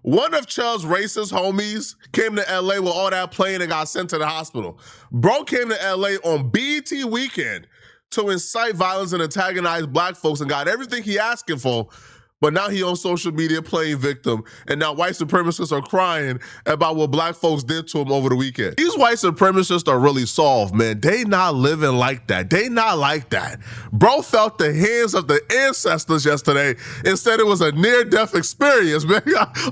One of Chud's racist homies came to LA with all that playing and got sent to the hospital. Bro came to LA on BET weekend to incite violence and antagonize black folks and got everything he asking for. But now he on social media playing victim, and now white supremacists are crying about what black folks did to him over the weekend. These white supremacists are really soft, man. They not living like that. They not like that. Bro felt the hands of the ancestors yesterday and said it was a near-death experience, man.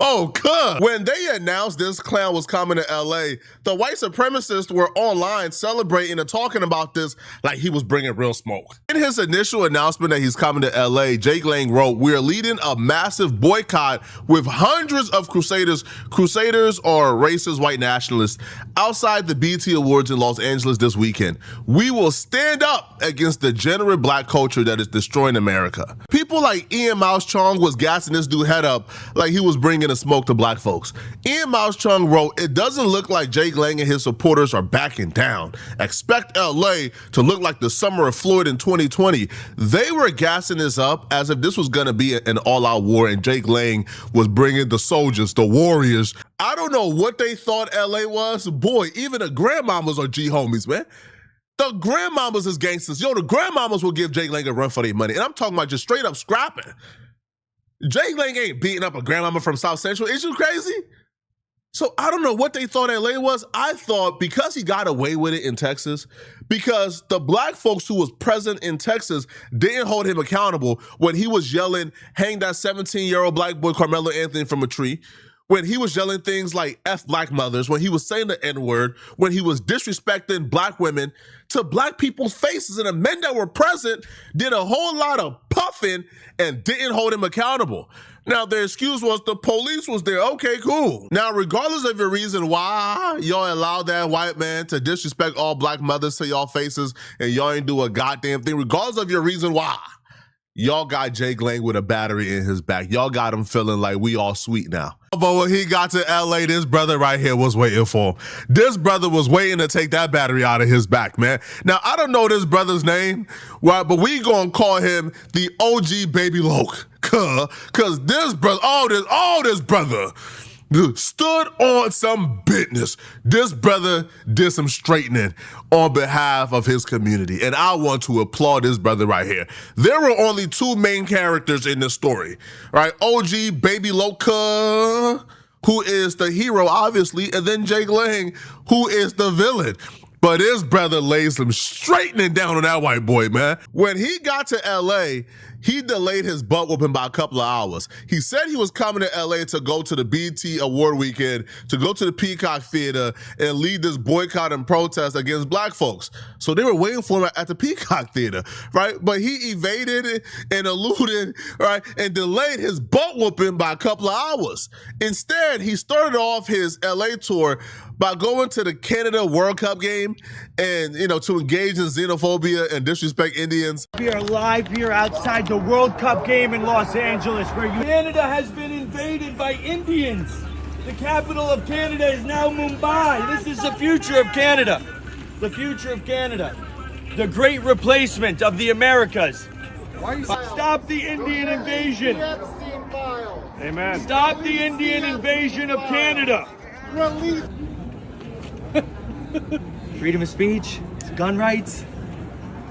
Oh, cuz. When they announced this clown was coming to LA, the white supremacists were online celebrating and talking about this like he was bringing real smoke. In his initial announcement that he's coming to LA, Jake Lang wrote, "We're leading a massive boycott with hundreds of crusaders or racist white nationalists outside the BET Awards in Los Angeles this weekend. We will stand up against the degenerate black culture that is destroying America." People like Ian Mouse Chong was gassing this dude head up like he was bringing a smoke to black folks. Ian Mouse Chong wrote, "It doesn't look like Jake Lang and his supporters are backing down. Expect LA to look like the summer of Floyd in 2020. They were gassing this up as if this was gonna be an all-out war and Jake Lang was bringing the soldiers, the warriors. I don't know what they thought LA was. Boy, even the grandmamas are G-homies, man. The grandmamas is gangsters. Yo, the grandmamas will give Jake Lang a run for their money. And I'm talking about just straight up scrapping. Jake Lang ain't beating up a grandmama from South Central. Is you crazy? So I don't know what they thought LA was. I thought because he got away with it in Texas, because the black folks who was present in Texas didn't hold him accountable when he was yelling, "Hang that 17-year-old black boy Carmelo Anthony from a tree," when he was yelling things like F black mothers, when he was saying the N-word, when he was disrespecting black women to black people's faces, and the men that were present did a whole lot of puffing and didn't hold him accountable. Now, their excuse was the police was there. Okay, cool. Now, regardless of your reason why y'all allowed that white man to disrespect all black mothers to y'all faces and y'all ain't do a goddamn thing, regardless of your reason why, y'all got Jake Lang with a battery in his back. Y'all got him feeling like we all sweet now. But when he got to LA, this brother right here was waiting for him. This brother was waiting to take that battery out of his back, man. Now, I don't know this brother's name, right? But we gonna call him the OG Baby Loke. Cause this brother, this brother stood on some business. This brother did some straightening on behalf of his community. And I want to applaud this brother right here. There were only two main characters in this story, right? OG Baby Loka, who is the hero, obviously, and then Jake Lang, who is the villain. But his brother laid some straightening down on that white boy, man. When he got to LA, he delayed his butt whooping by a couple of hours. He said he was coming to LA to go to the BET Award weekend, to go to the Peacock Theater and lead this boycott and protest against black folks. So they were waiting for him at the Peacock Theater, right? But he evaded and eluded, right? And delayed his butt whooping by a couple of hours. Instead, he started off his LA tour by going to the Canada World Cup game and, to engage in xenophobia and disrespect Indians. We are live here outside the World Cup game in Los Angeles, where Canada has been invaded by Indians. The capital of Canada is now Mumbai. This is the future of Canada. The future of Canada. The great replacement of the Americas. Stop the Indian invasion. Amen. Stop the Indian invasion of Canada. Release. Freedom of speech, gun rights.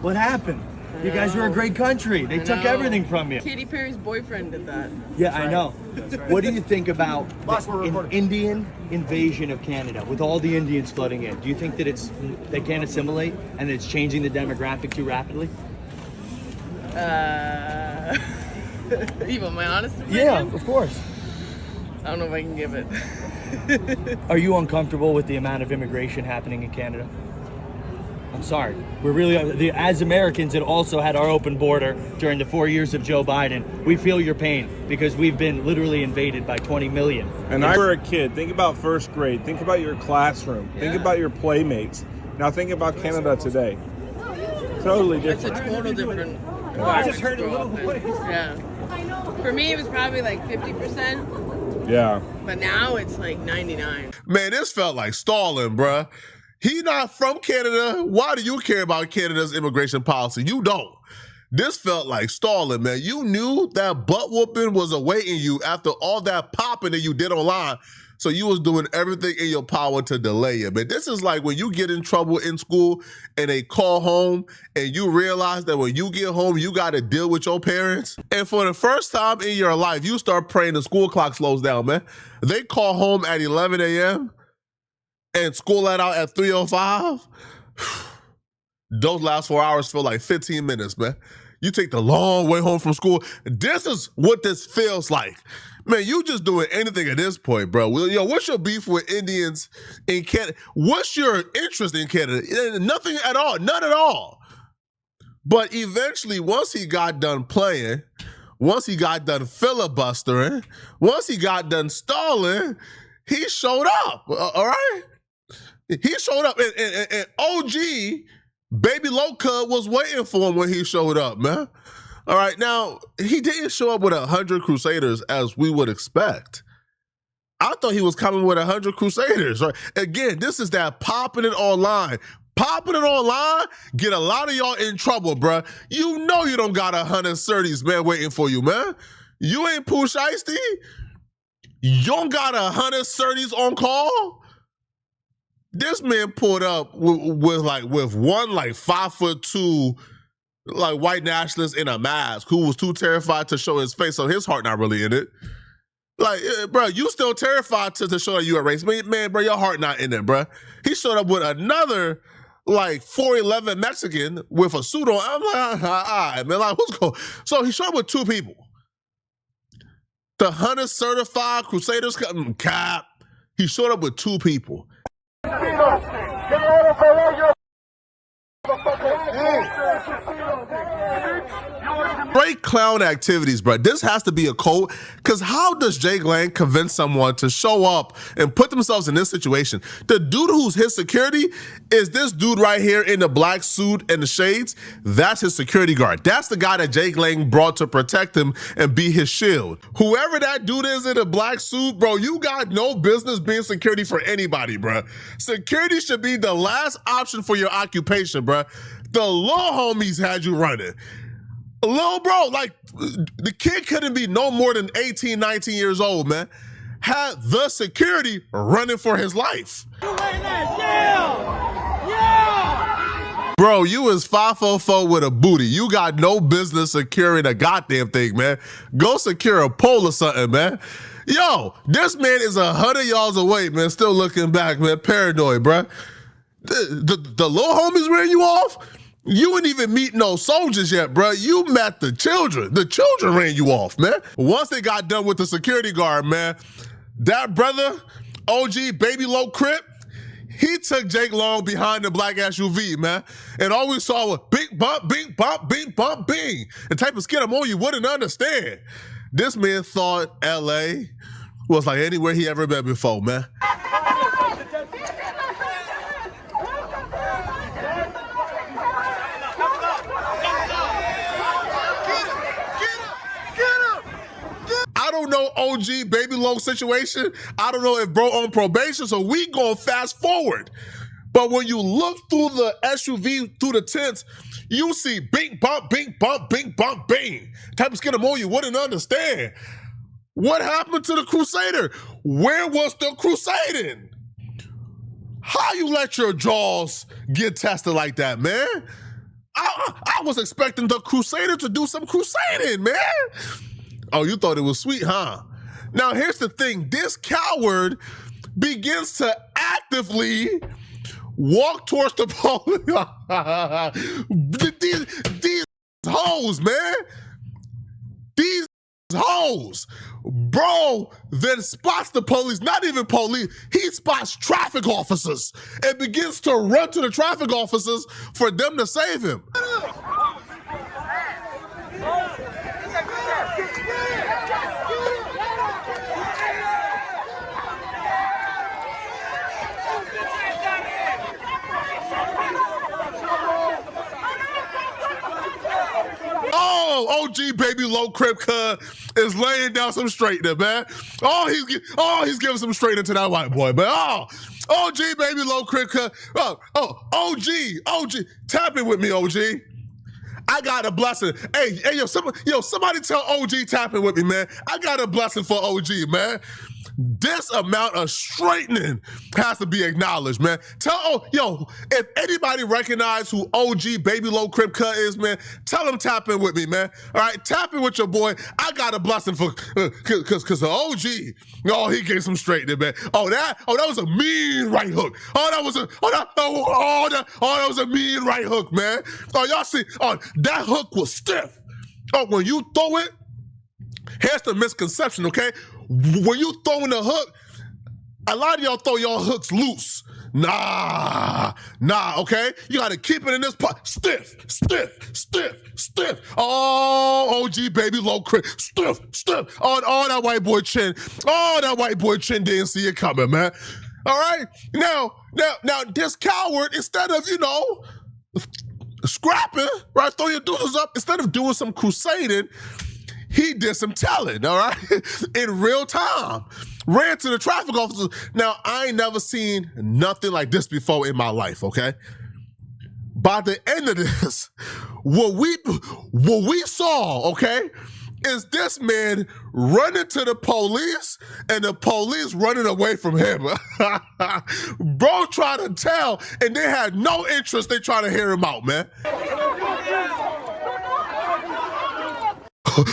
What happened? You guys were a great country. They took everything from you. Katy Perry's boyfriend did that. Yeah, I know. What do you think about an Indian invasion of Canada with all the Indians flooding in? Do you think that they can't assimilate and it's changing the demographic too rapidly? You want my honest opinion? Yeah, of course. I don't know if I can give it. Are you uncomfortable with the amount of immigration happening in Canada? I'm sorry. We're really, as Americans that also had our open border during the 4 years of Joe Biden, we feel your pain because we've been literally invaded by 20 million. And I were a kid. Think about first grade. Think about your classroom. Think about your playmates. Now think about Canada today. Totally different. It's a total different. I just heard a little voice. Yeah. For me, it was probably like 50%. Yeah. But now it's like 99. Man, this felt like stalling, bruh. He not from Canada. Why do you care about Canada's immigration policy? You don't. This felt like stalling, man. You knew that butt whooping was awaiting you after all that popping that you did online. So you was doing everything in your power to delay it. But this is like when you get in trouble in school and they call home and you realize that when you get home, you got to deal with your parents. And for the first time in your life, you start praying the school clock slows down, man. They call home at 11 a.m. and school let out at 3:05. Those last 4 hours feel like 15 minutes, man. You take the long way home from school. This is what this feels like. Man, you just doing anything at this point, bro. Yo, what's your beef with Indians in Canada? What's your interest in Canada? Nothing at all. None at all. But eventually, once he got done playing, once he got done filibustering, once he got done stalling, he showed up, all right? He showed up, and OG, Baby Loca, was waiting for him when he showed up, man. All right, now, he didn't show up with 100 Crusaders as we would expect. I thought he was coming with 100 Crusaders, right? Again, this is that popping it online. Popping it online, get a lot of y'all in trouble, bruh. You know you don't got 100 30s, man, waiting for you, man. You ain't Pooh Shiesty. You don't got 100 30s on call. This man pulled up with one 5'2" white nationalist in a mask who was too terrified to show his face, so his heart not really in it. Like, bro, you still terrified to show that you a racist. Man, bro, your heart not in it, bro. He showed up with another 4'11" Mexican with a suit on. I'm like, all right, man, what's going on? So he showed up with two people. The 100 certified Crusaders cap. He showed up with two people. Great clown activities, bro. This has to be a code, because how does Jake Lang convince someone to show up and put themselves in this situation? The dude who's his security is this dude right here in the black suit and the shades. That's his security guard. That's the guy that Jake Lang brought to protect him and be his shield. Whoever that dude is in a black suit, bro, you got no business being security for anybody, bro. Security should be the last option for your occupation, bro. The little homies had you running. Little bro, the kid couldn't be no more than 18, 19 years old, man. Had the security running for his life. Yeah! Bro, you is 5'4" with a booty. You got no business securing a goddamn thing, man. Go secure a pole or something, man. Yo, this man is 100 yards away, man. Still looking back, man. Paranoid, bro. The little homies ran you off? You didn't even meet no soldiers yet, bro. You met the children. The children ran you off, man. Once they got done with the security guard, man, that brother, OG Baby Low Crip, he took Jake Long behind the black SUV, man. And all we saw was bing, bump, bing, bump, bing, bump, bing. The type of skin I'm on you wouldn't understand. This man thought LA was like anywhere he ever been before, man. I don't know OG Baby Low situation. I don't know if bro on probation, so we gonna fast forward. But when you look through the SUV, through the tents, you see bing, bump, bing, bump, bing, bump, bing. Type of skin of more you wouldn't understand. What happened to the Crusader? Where was the Crusading? How you let your jaws get tested like that, man? I was expecting the Crusader to do some crusading, man. Oh, you thought it was sweet, huh? Now, here's the thing. This coward begins to actively walk towards the police. These hoes, man. These hoes. Bro then spots the police, not even police, he spots traffic officers and begins to run to the traffic officers for them to save him. Oh, OG Baby Low Crip is laying down some straightener, man. He's giving some straightener to that white boy, man. OG Baby Low Crip OG, tap it with me, OG. I got a blessing. Hey, somebody tell OG tapping with me, man. I got a blessing for OG, man. This amount of straightening has to be acknowledged, man. If anybody recognize who OG Baby Low Crip Cut is, man, tell them tap in with me, man. All right, tap in with your boy. I got a blessing for, cause the OG, he gave some straightening, man. That was a mean right hook. That was a mean right hook, man. Y'all see, that hook was stiff. When you throw it, here's the misconception, okay? When you throwing the hook, a lot of y'all throw your hooks loose. Nah, okay? You gotta keep it in this pot. Stiff. Oh, OG Baby Low Crip. Stiff. Oh, that white boy chin. Oh, that white boy chin didn't see it coming, man. All right? Now, this coward, instead of, scrapping, right? Throw your doodles up, instead of doing some crusading, he did some telling, all right? In real time. Ran to the traffic officers. Now, I ain't never seen nothing like this before in my life, okay? By the end of this, what we saw, okay, is this man running to the police and the police running away from him. Bro tried to tell and they had no interest. They trying to hear him out, man.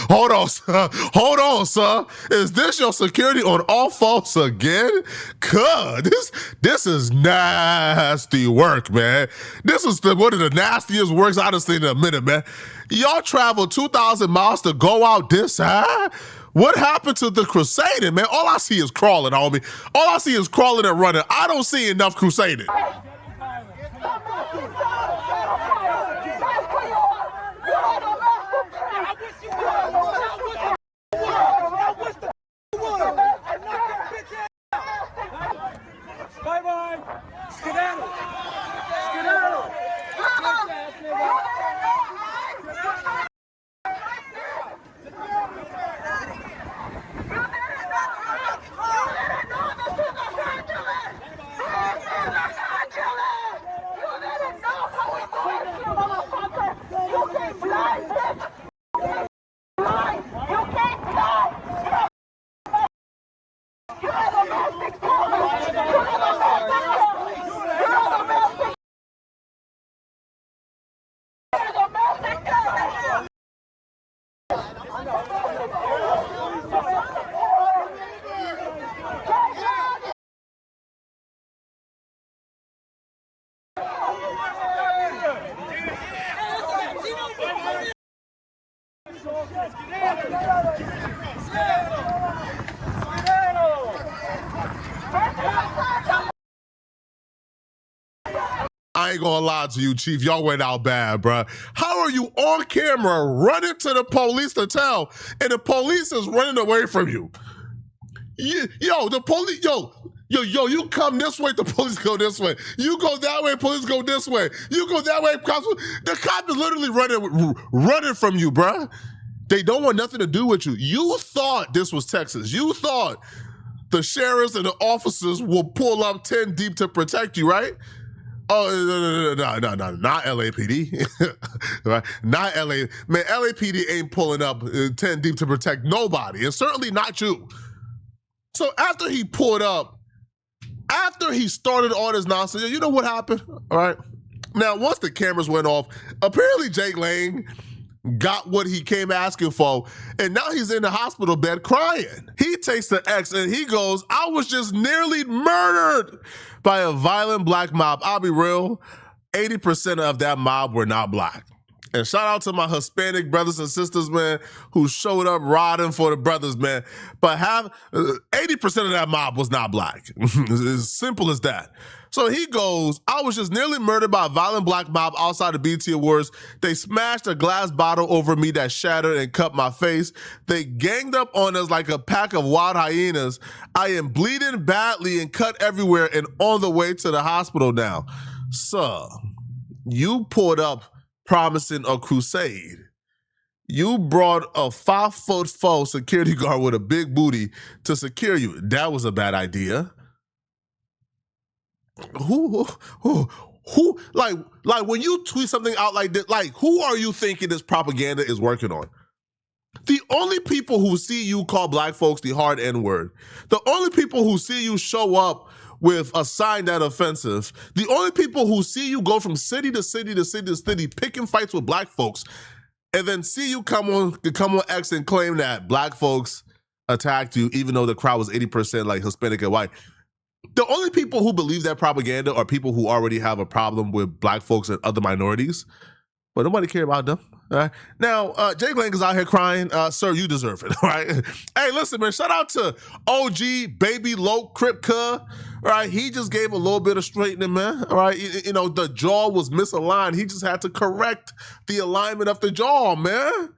Hold on, sir. Is this your security on all faults again? This is nasty work, man. This is one of the nastiest works I've seen in a minute, man. Y'all traveled 2,000 miles to go out this high? What happened to the crusading, man? All I see is crawling, homie. All I see is crawling and running. I don't see enough crusading. Bye-bye. Skedaddle. I ain't gonna lie to you, Chief. Y'all went out bad, bruh. How are you on camera running to the police to tell, and the police is running away from you? The police, you come this way, the police go this way. You go that way, police go this way. You go that way, cops. The cop is literally running from you, bruh. They don't want nothing to do with you. You thought this was Texas. You thought the sheriffs and the officers will pull up 10 deep to protect you, right? Oh, no, not LAPD. Right? Not LA. Man, LAPD ain't pulling up 10 deep to protect nobody, and certainly not you. So after he pulled up, after he started all this nonsense, you know what happened? All right. Now, once the cameras went off, apparently Jake Lang got what he came asking for, and now he's in the hospital bed crying. He takes the X and he goes, I was just nearly murdered by a violent black mob. I'll be real, 80% of that mob were not black. And shout out to my Hispanic brothers and sisters, man, who showed up riding for the brothers, man. But 80% of that mob was not black. As simple as that. So he goes, I was just nearly murdered by a violent black mob outside the BT Awards. They smashed a glass bottle over me that shattered and cut my face. They ganged up on us like a pack of wild hyenas. I am bleeding badly and cut everywhere and on the way to the hospital now. Sir, you pulled up promising a crusade. You brought a 5'4" security guard with a big booty to secure you. That was a bad idea. Who Who like when you tweet something out like this, like who are you thinking this propaganda is working on? The only people who see you call black folks the hard N-word, the only people who see you show up with a sign that offensive, the only people who see you go from city to city to city to city picking fights with black folks, and then see you come on X and claim that black folks attacked you, even though the crowd was 80% like Hispanic and white. The only people who believe that propaganda are people who already have a problem with black folks and other minorities, but nobody care about them. All right. Now, Jay Glenn is out here crying. Sir, you deserve it. All right. Hey, listen, man. Shout out to OG Baby Loc Crip Cuh. All right. He just gave a little bit of straightening, man. All right. You know, the jaw was misaligned. He just had to correct the alignment of the jaw, man.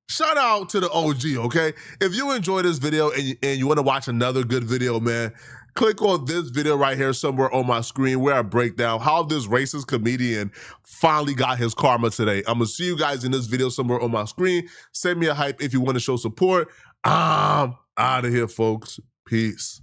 Shout out to the OG, okay? If you enjoyed this video and you want to watch another good video, man, click on this video right here somewhere on my screen where I break down how this racist comedian finally got his karma today. I'm going to see you guys in this video somewhere on my screen. Send me a hype if you want to show support. I'm out of here, folks. Peace.